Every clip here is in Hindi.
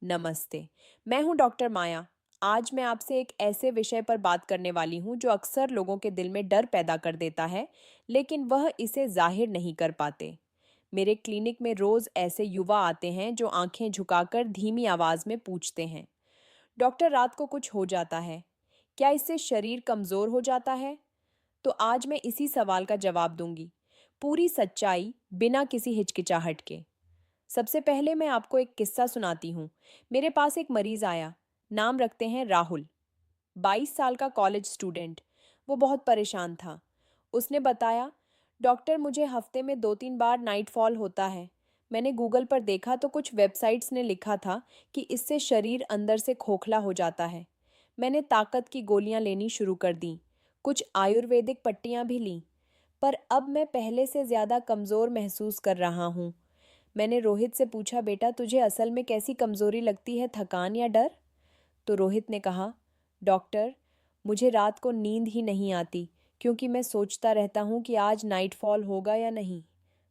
नमस्ते। मैं हूं डॉक्टर माया। आज मैं आपसे एक ऐसे विषय पर बात करने वाली हूं जो अक्सर लोगों के दिल में डर पैदा कर देता है, लेकिन वह इसे जाहिर नहीं कर पाते। मेरे क्लिनिक में रोज ऐसे युवा आते हैं जो आंखें झुकाकर धीमी आवाज में पूछते हैं, डॉक्टर रात को कुछ हो जाता है, क्या इससे शरीर कमजोर हो जाता है? तो आज मैं इसी सवाल का जवाब दूंगी, पूरी सच्चाई, बिना किसी हिचकिचाहट के। सबसे पहले मैं आपको एक किस्सा सुनाती हूँ। मेरे पास एक मरीज आया, नाम रखते हैं राहुल। 22 साल का कॉलेज स्टूडेंट। वो बहुत परेशान था। उसने बताया, डॉक्टर मुझे हफ्ते में 2-3 बार नाइट फॉल होता है। मैंने गूगल पर देखा तो कुछ वेबसाइट्स ने लिखा था कि इससे शरीर अंदर से खोखला हो जाता है। मैंने ताकत की गोलियां लेनी शुरू कर दी, कुछ आयुर्वेदिक पट्टियां भी लीं, पर अब मैं पहले से ज़्यादा कमज़ोर महसूस कर रहा हूँ। मैंने रोहित से पूछा, बेटा तुझे असल में कैसी कमज़ोरी लगती है, थकान या डर? तो रोहित ने कहा, डॉक्टर मुझे रात को नींद ही नहीं आती, क्योंकि मैं सोचता रहता हूँ कि आज नाइट फॉल होगा या नहीं।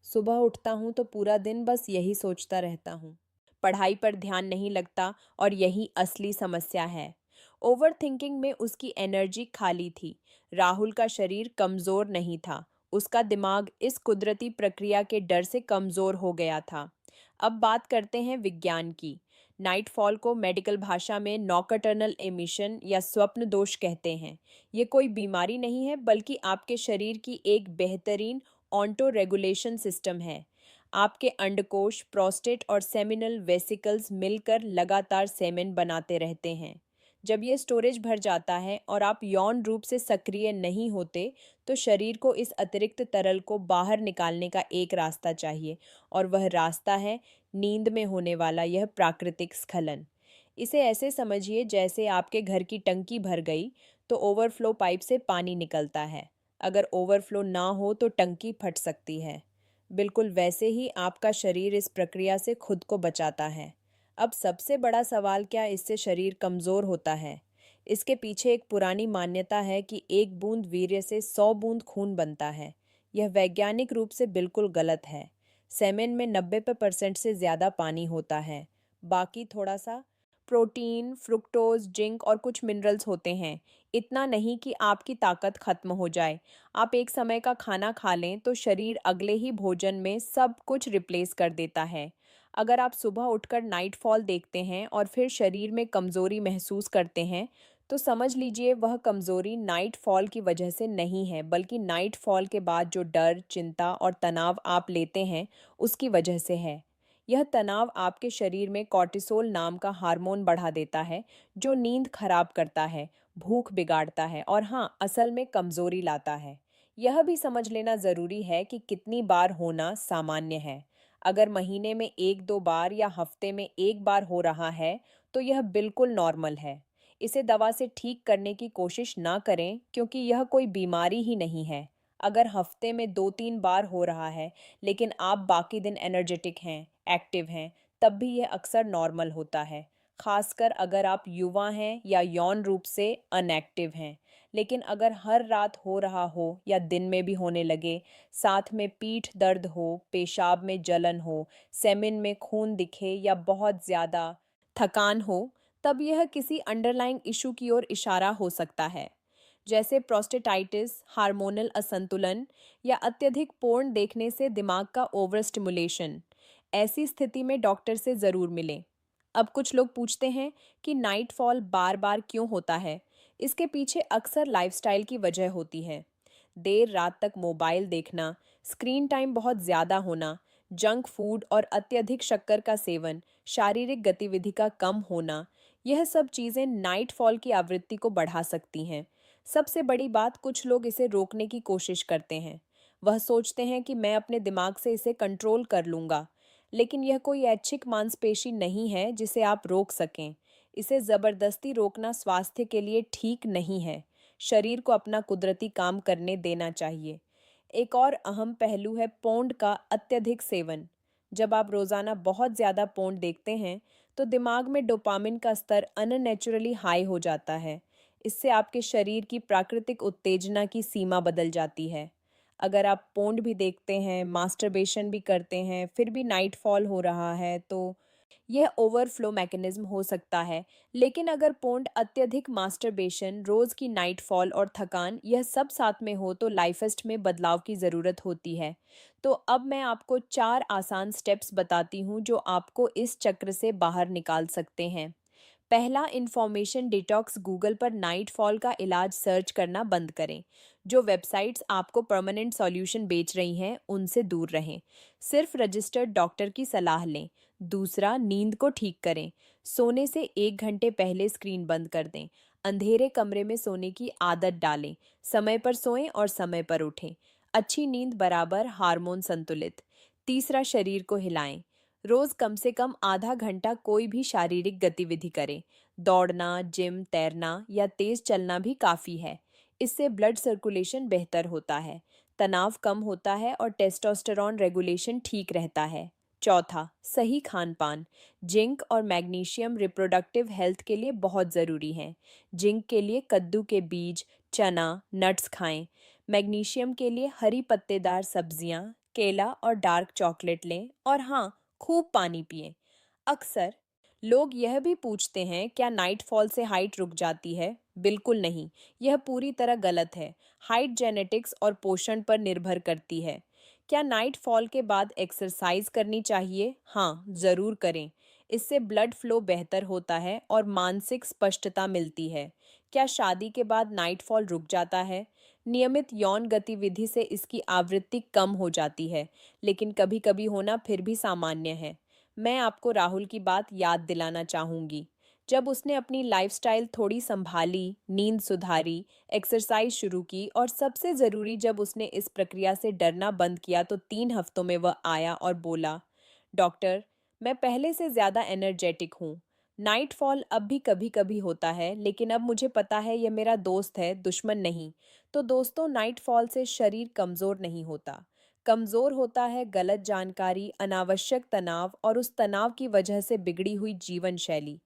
सुबह उठता हूँ तो पूरा दिन बस यही सोचता रहता हूँ। पढ़ाई पर ध्यान नहीं लगता और यही असली समस्या है। ओवर थिंकिंग में उसकी एनर्जी खाली थी। राहुल का शरीर कमज़ोर नहीं था, उसका दिमाग इस कुदरती प्रक्रिया के डर से कमज़ोर हो गया था। अब बात करते हैं विज्ञान की। नाइट फॉल को मेडिकल भाषा में नॉकटर्नल एमिशन या स्वप्न दोष कहते हैं। ये कोई बीमारी नहीं है, बल्कि आपके शरीर की एक बेहतरीन ऑटो रेगुलेशन सिस्टम है। आपके अंडकोश, प्रोस्टेट और सेमिनल वेसिकल्स मिलकर लगातार सेमेन बनाते रहते हैं। जब ये स्टोरेज भर जाता है और आप यौन रूप से सक्रिय नहीं होते, तो शरीर को इस अतिरिक्त तरल को बाहर निकालने का एक रास्ता चाहिए, और वह रास्ता है नींद में होने वाला यह प्राकृतिक स्खलन। इसे ऐसे समझिए जैसे आपके घर की टंकी भर गई तो ओवरफ्लो पाइप से पानी निकलता है। अगर ओवरफ्लो ना हो तो टंकी फट सकती है। बिल्कुल वैसे ही आपका शरीर इस प्रक्रिया से खुद को बचाता है। अब सबसे बड़ा सवाल, क्या इससे शरीर कमज़ोर होता है? इसके पीछे एक पुरानी मान्यता है कि एक बूंद वीर्य से 100 बूंद खून बनता है। यह वैज्ञानिक रूप से बिल्कुल गलत है। सेमेन में 90% से ज़्यादा पानी होता है। बाकी थोड़ा सा प्रोटीन, फ्रुक्टोज, जिंक और कुछ मिनरल्स होते हैं। इतना नहीं कि आपकी ताकत खत्म हो जाए। आप एक समय का खाना खा लें तो शरीर अगले ही भोजन में सब कुछ रिप्लेस कर देता है। अगर आप सुबह उठकर नाइट फॉल देखते हैं और फिर शरीर में कमज़ोरी महसूस करते हैं, तो समझ लीजिए वह कमज़ोरी नाइट फॉल की वजह से नहीं है, बल्कि नाइट फॉल के बाद जो डर, चिंता और तनाव आप लेते हैं, उसकी वजह से है। यह तनाव आपके शरीर में कॉर्टिसोल नाम का हार्मोन बढ़ा देता है, जो नींद खराब करता है, भूख बिगाड़ता है और हाँ, असल में कमज़ोरी लाता है। यह भी समझ लेना ज़रूरी है कि कितनी बार होना सामान्य है। अगर महीने में 1-2 बार या हफ्ते में 1 बार हो रहा है, तो यह बिल्कुल नॉर्मल है। इसे दवा से ठीक करने की कोशिश ना करें, क्योंकि यह कोई बीमारी ही नहीं है। अगर हफ्ते में 2-3 बार हो रहा है, लेकिन आप बाकी दिन एनर्जेटिक हैं, एक्टिव हैं, तब भी यह अक्सर नॉर्मल होता है, खासकर अगर आप युवा हैं या यौन रूप से अनएक्टिव हैं। लेकिन अगर हर रात हो रहा हो या दिन में भी होने लगे, साथ में पीठ दर्द हो, पेशाब में जलन हो, सेमिन में खून दिखे या बहुत ज़्यादा थकान हो, तब यह किसी अंडरलाइंग इशू की ओर इशारा हो सकता है, जैसे प्रोस्टेटाइटिस, हार्मोनल असंतुलन या अत्यधिक पोर्न देखने से दिमाग का ओवर स्टिमुलेशन। ऐसी स्थिति में डॉक्टर से ज़रूर मिलें। अब कुछ लोग पूछते हैं कि नाइट फॉल बार बार क्यों होता है। इसके पीछे अक्सर लाइफस्टाइल की वजह होती है। देर रात तक मोबाइल देखना, स्क्रीन टाइम बहुत ज़्यादा होना, जंक फूड और अत्यधिक शक्कर का सेवन, शारीरिक गतिविधि का कम होना, यह सब चीज़ें नाइट फॉल की आवृत्ति को बढ़ा सकती हैं। सबसे बड़ी बात, कुछ लोग इसे रोकने की कोशिश करते हैं। वह सोचते हैं कि मैं अपने दिमाग से इसे कंट्रोल कर लूँगा, लेकिन यह कोई ऐच्छिक मांसपेशी नहीं है जिसे आप रोक सकें। इसे ज़बरदस्ती रोकना स्वास्थ्य के लिए ठीक नहीं है। शरीर को अपना कुदरती काम करने देना चाहिए। एक और अहम पहलू है पोंड का अत्यधिक सेवन। जब आप रोज़ाना बहुत ज़्यादा पोंड देखते हैं, तो दिमाग में डोपामिन का स्तर अननेचुरली हाई हो जाता है। इससे आपके शरीर की प्राकृतिक उत्तेजना की सीमा बदल जाती है। अगर आप पोर्न भी देखते हैं, मास्टरबेशन भी करते हैं, फिर भी नाइट फॉल हो रहा है, तो यह ओवरफ्लो मैकेनिज्म हो सकता है, लेकिन अगर पोर्न, अत्यधिक मास्टरबेशन, रोज की नाइटफॉल और थकान यह सब साथ में हो तो लाइफेस्ट में बदलाव की ज़रूरत होती है। तो अब मैं आपको 4 आसान स्टेप्स बताती हूँ जो आपको इस चक्र से बाहर निकाल सकते हैं। पहला, इंफॉर्मेशन डिटॉक्स। गूगल पर नाइट फॉल का इलाज सर्च करना बंद करें। जो वेबसाइट्स आपको परमानेंट सॉल्यूशन बेच रही हैं उनसे दूर रहें। सिर्फ रजिस्टर्ड डॉक्टर की सलाह लें। दूसरा, नींद को ठीक करें। सोने से 1 घंटे पहले स्क्रीन बंद कर दें। अंधेरे कमरे में सोने की आदत डालें। समय पर सोएं और समय पर उठें। अच्छी नींद बराबर हार्मोन संतुलित। तीसरा, शरीर को हिलाएं। रोज कम से कम आधा घंटा कोई भी शारीरिक गतिविधि करें। दौड़ना, जिम, तैरना या तेज चलना भी काफी है। इससे ब्लड सर्कुलेशन बेहतर होता है, तनाव कम होता है और टेस्टोस्टेरॉन रेगुलेशन ठीक रहता है। चौथा, सही खान पान। जिंक और मैग्नीशियम रिप्रोडक्टिव हेल्थ के लिए बहुत ज़रूरी हैं। जिंक के लिए कद्दू के बीज, चना, नट्स खाएं। मैग्नीशियम के लिए हरी पत्तेदार सब्जियां, केला और डार्क चॉकलेट लें। और हाँ, खूब पानी पिएं। अक्सर लोग यह भी पूछते हैं, क्या नाइट फॉल से हाइट रुक जाती है? बिल्कुल नहीं, यह पूरी तरह गलत है। हाइट जेनेटिक्स और पोषण पर निर्भर करती है। क्या नाइट फॉल के बाद एक्सरसाइज करनी चाहिए? हाँ, ज़रूर करें। इससे ब्लड फ्लो बेहतर होता है और मानसिक स्पष्टता मिलती है। क्या शादी के बाद नाइट फॉल रुक जाता है? नियमित यौन गतिविधि से इसकी आवृत्ति कम हो जाती है, लेकिन कभी-कभी होना फिर भी सामान्य है। मैं आपको राहुल की बात याद दिलाना चाहूँगी। जब उसने अपनी लाइफ़स्टाइल थोड़ी सँभाली, नींद सुधारी, एक्सरसाइज़ शुरू की और सबसे ज़रूरी जब उसने इस प्रक्रिया से डरना बंद किया तो 3 हफ्तों में वह आया और बोला, डॉक्टर, मैं पहले से ज़्यादा एनर्जेटिक हूँ। नाइट फॉल अब भी कभी-कभी होता है, लेकिन अब मुझे पता है ये मेरा दोस्त है, दुश्मन नहीं। तो दोस्तों, नाइट फॉल से शरीर कमज़ोर नहीं होता। कमज़ोर होता है गलत जानकारी, अनावश्यक तनाव और उस तनाव की वजह से बिगड़ी हुई जीवन शैली।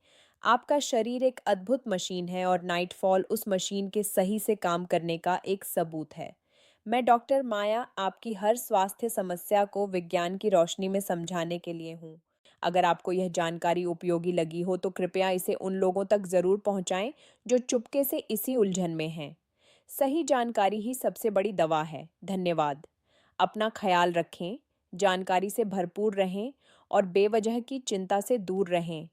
आपका शरीर एक अद्भुत मशीन है और नाइट फॉल उस मशीन के सही से काम करने का एक सबूत है। मैं डॉक्टर माया आपकी हर स्वास्थ्य समस्या को विज्ञान की रोशनी में समझाने के लिए हूँ। अगर आपको यह जानकारी उपयोगी लगी हो तो कृपया इसे उन लोगों तक ज़रूर पहुँचाएं जो चुपके से इसी उलझन में हैं। सही जानकारी ही सबसे बड़ी दवा है। धन्यवाद। अपना ख्याल रखें, जानकारी से भरपूर रहें और बेवजह की चिंता से दूर रहें।